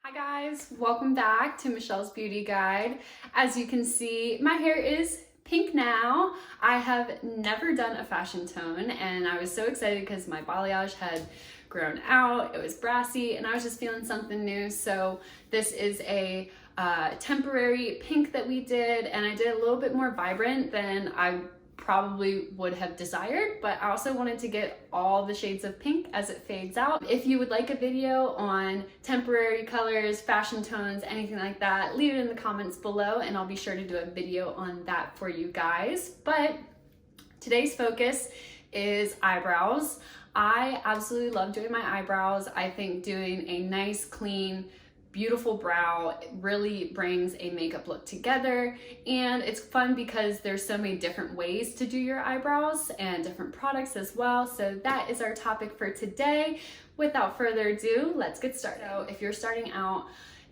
Hi guys, welcome back to Michelle's Beauty Guide. As you can see, my hair is pink now. I have never done a fashion tone and I was so excited because my balayage had grown out, it was brassy, and I was just feeling something new. So this is a temporary pink that we did, and I did a little bit more vibrant than I probably would have desired, but I also wanted to get all the shades of pink as it fades out. If you would like a video on temporary colors, fashion tones, anything like that, leave it in the comments below and I'll be sure to do a video on that for you guys. But today's focus is eyebrows. I absolutely love doing my eyebrows. I think doing a nice, clean, beautiful brow really brings a makeup look together, and it's fun because there's so many different ways to do your eyebrows and different products as well. So that is our topic for today. Without further ado, let's get started. So if you're starting out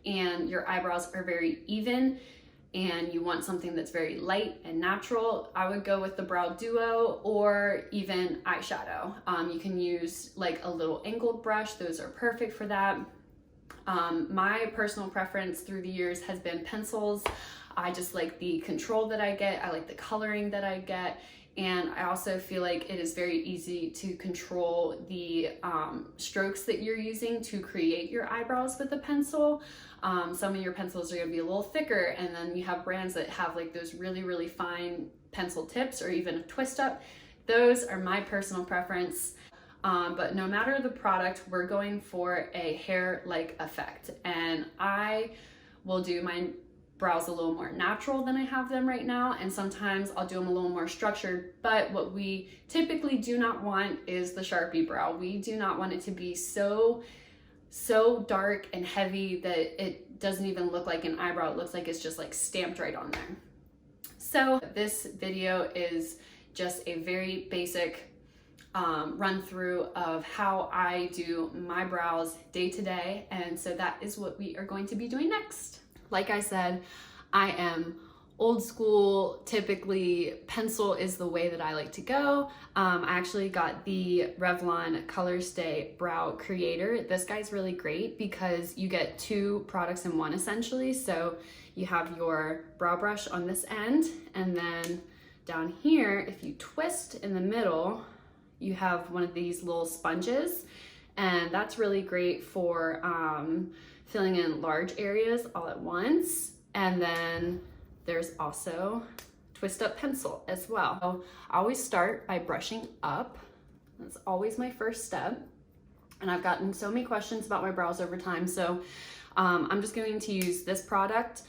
and your eyebrows are very even and you want something that's very light and natural, I would go with the Brow Duo or even eyeshadow. You can use like a little angled brush. Those are perfect for that. My personal preference through the years has been pencils. I just like the control that I get. I like the coloring that I get. And I also feel like it is very easy to control the strokes that you're using to create your eyebrows with a pencil. Some of your pencils are going to be a little thicker, and then you have brands that have like those really, really fine pencil tips or even a twist up. Those are my personal preference. But no matter the product, we're going for a hair-like effect. And I will do my brows a little more natural than I have them right now. And sometimes I'll do them a little more structured. But what we typically do not want is the Sharpie brow. We do not want it to be so dark and heavy that it doesn't even look like an eyebrow. It looks like it's just like stamped right on there. So this video is just a very basic run through of how I do my brows day to day, and so that is what we are going to be doing next. Like I said, I am old school. Typically pencil is the way that I like to go. I actually got the Revlon Color Stay Brow Creator. This guy's really great because you get two products in one essentially. So you have your brow brush on this end, and then down here, if you twist in the middle, you have one of these little sponges, and that's really great for filling in large areas all at once. And then there's also twist up pencil as well. So I always start by brushing up. That's always my first step. And I've gotten so many questions about my brows over time. So I'm just going to use this product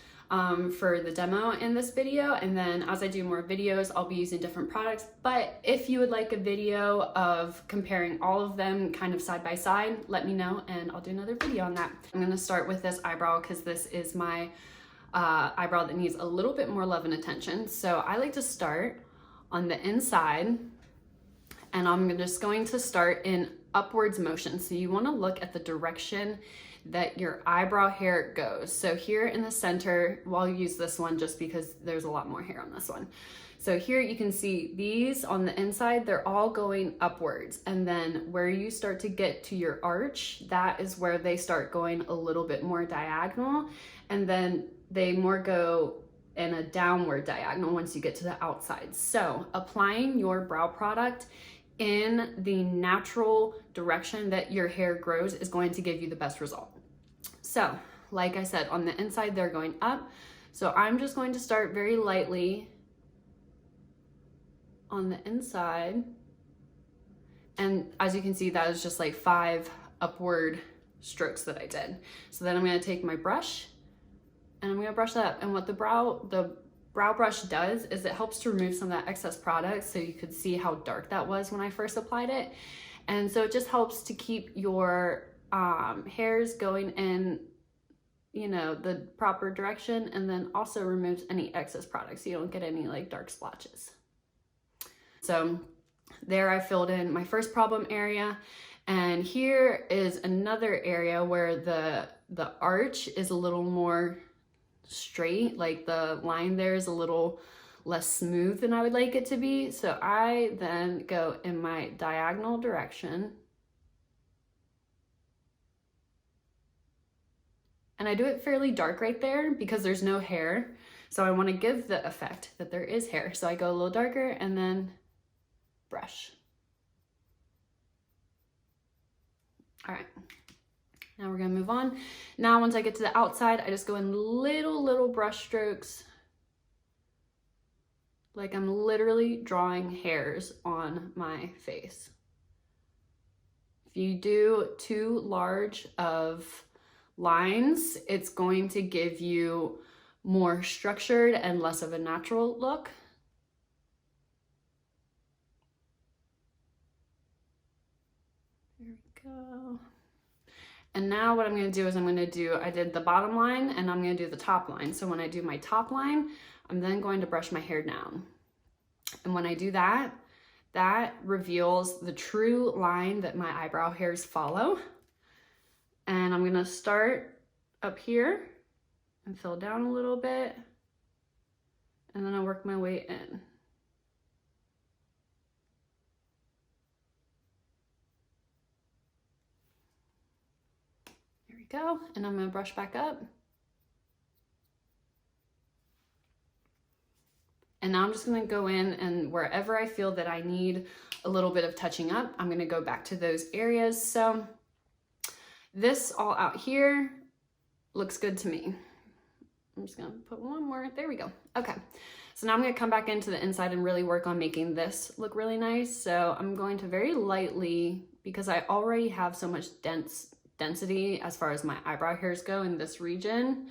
for the demo in this video, and then as I do more videos I'll be using different products. But if you would like a video of comparing all of them kind of side by side, let me know and I'll do another video on that. I'm going to start with this eyebrow because this is my eyebrow that needs a little bit more love and attention. So I like to start on the inside, and I'm just going to start in upwards motion. So you want to look at the direction that your eyebrow hair goes. So here in the center, well, I'll use this one just because there's a lot more hair on this one. So here you can see these on the inside, they're all going upwards. And then where you start to get to your arch, that is where they start going a little bit more diagonal. And then they more go in a downward diagonal once you get to the outside. So applying your brow product in the natural direction that your hair grows is going to give you the best result. So like I said, on the inside they're going up. So I'm just going to start very lightly on the inside. And as you can see, that is just like 5 upward strokes that I did. So then I'm going to take my brush and I'm going to brush that up. And what the brow brush does is it helps to remove some of that excess product. So you could see how dark that was when I first applied it. And so it just helps to keep your hairs going in, you know, the proper direction, and then also removes any excess products so you don't get any like dark splotches. So there I filled in my first problem area, and here is another area where the arch is a little more straight, like the line there is a little less smooth than I would like it to be. So I then go in my diagonal direction And I do it fairly dark right there because there's no hair. So I want to give the effect that there is hair. So I go a little darker and then brush. All right, now we're gonna move on. Now, once I get to the outside, I just go in little brush strokes, like I'm literally drawing hairs on my face. If you do too large of lines, it's going to give you more structured and less of a natural look. There we go. And now what I'm going to do is I did the bottom line and I'm going to do the top line. So when I do my top line, I'm then going to brush my hair down. And when I do that, that reveals the true line that my eyebrow hairs follow. And I'm going to start up here and fill down a little bit. And then I work my way in. There we go. And I'm going to brush back up. And now I'm just gonna go in and wherever I feel that I need a little bit of touching up, I'm gonna go back to those areas. So this all out here looks good to me. I'm just gonna put one more, there we go. Okay, so now I'm gonna come back into the inside and really work on making this look really nice. So I'm going to very lightly, because I already have so much density as far as my eyebrow hairs go in this region.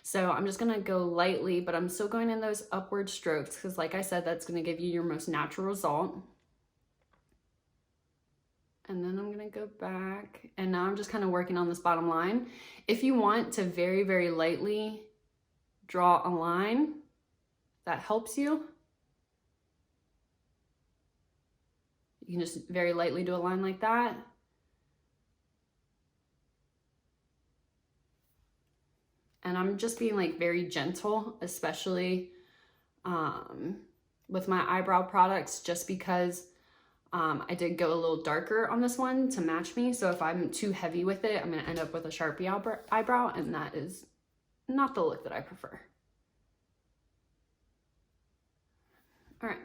So I'm just gonna go lightly, but I'm still going in those upward strokes because like I said, that's gonna give you your most natural result. And then I'm gonna go back and now I'm just kind of working on this bottom line. If you want to very lightly draw a line, that helps you. You can just very lightly do a line like that. And I'm just being like very gentle, especially with my eyebrow products, just because I did go a little darker on this one to match me. So if I'm too heavy with it, I'm gonna end up with a Sharpie eyebrow, and that is not the look that I prefer. All right.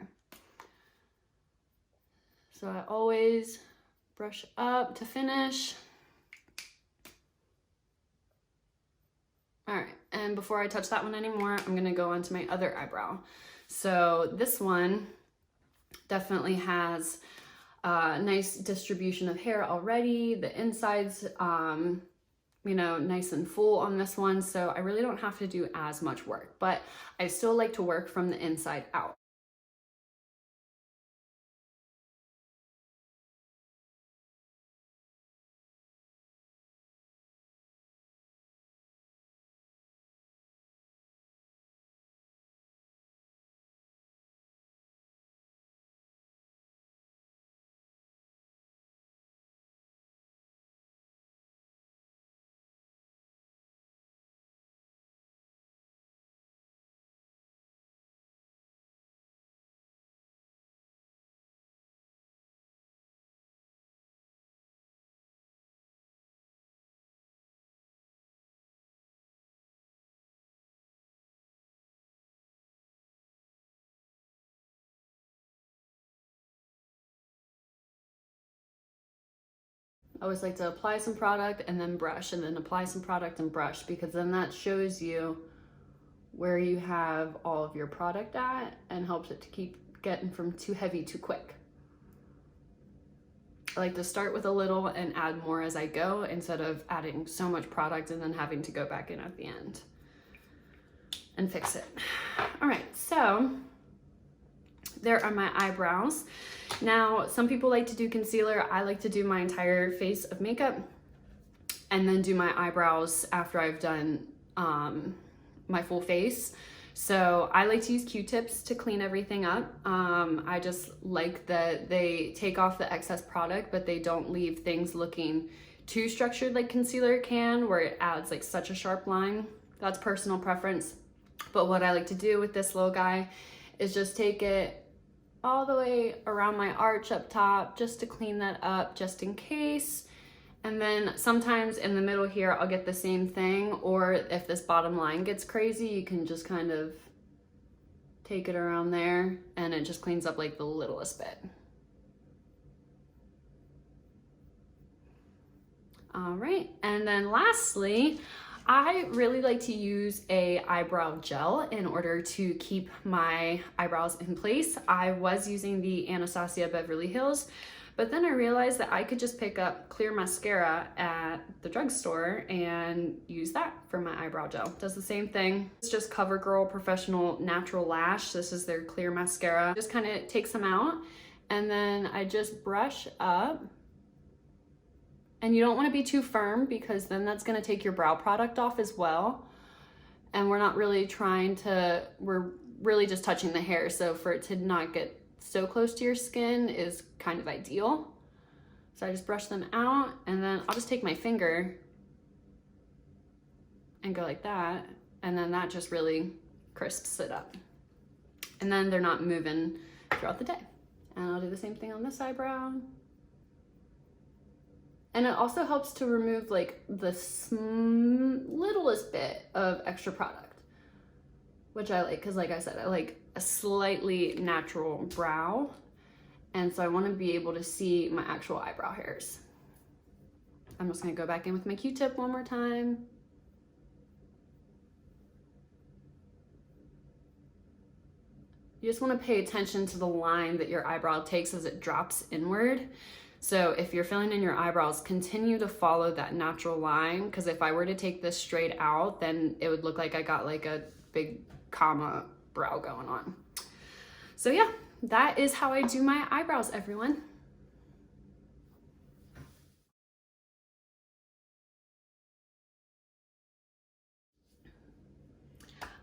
So I always brush up to finish. All right, and before I touch that one anymore, I'm gonna go on to my other eyebrow. So this one definitely has a nice distribution of hair already. The inside's, you know, nice and full on this one. So I really don't have to do as much work, but I still like to work from the inside out. I always like to apply some product and then brush, and then apply some product and brush, because then that shows you where you have all of your product at and helps it to keep getting from too heavy too quick. I like to start with a little and add more as I go instead of adding so much product and then having to go back in at the end and fix it. All right, so there are my eyebrows. Now, some people like to do concealer. I like to do my entire face of makeup and then do my eyebrows after I've done my full face. So I like to use Q-tips to clean everything up. I just like that they take off the excess product, but they don't leave things looking too structured like concealer can, where it adds like such a sharp line. That's personal preference. But what I like to do with this little guy is just take it all the way around my arch up top just to clean that up just in case. And And then sometimes in the middle here, I'll get the same thing, or if this bottom line gets crazy, you can just kind of take it around there and it just cleans up like the littlest bit. All right, and then lastly, I really like to use a eyebrow gel in order to keep my eyebrows in place. I was using the Anastasia Beverly Hills, but then I realized that I could just pick up clear mascara at the drugstore and use that for my eyebrow gel. Does the same thing. It's just Covergirl Professional Natural Lash. This is their clear mascara. Just kind of takes them out, and then I just brush up. And you don't want to be too firm because then that's going to take your brow product off as well. And we're not really trying to, we're really just touching the hair. So for it to not get so close to your skin is kind of ideal. So I just brush them out, and then I'll just take my finger and go like that. And then that just really crisps it up. And then they're not moving throughout the day. And I'll do the same thing on this eyebrow. And it also helps to remove like the littlest bit of extra product, which I like, because like I said, I like a slightly natural brow. And so I want to be able to see my actual eyebrow hairs. I'm just going to go back in with my Q-tip one more time. You just want to pay attention to the line that your eyebrow takes as it drops inward. So if you're filling in your eyebrows, continue to follow that natural line, because if I were to take this straight out, then it would look like I got like a big comma brow going on. So yeah, that is how I do my eyebrows, everyone.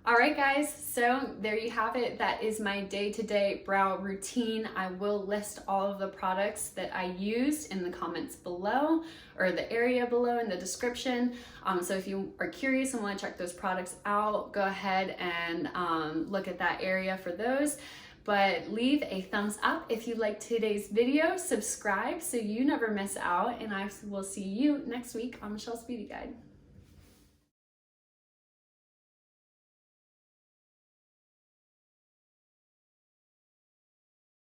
All right, guys, so there you have it. That is my day-to-day brow routine. I will list all of the products that I used in the comments below, or the area below in the description. So if you are curious and want to check those products out, go ahead and look at that area for those. But leave a thumbs up if you liked today's video, subscribe so you never miss out, and I will see you next week on Michelle's Beauty Guide.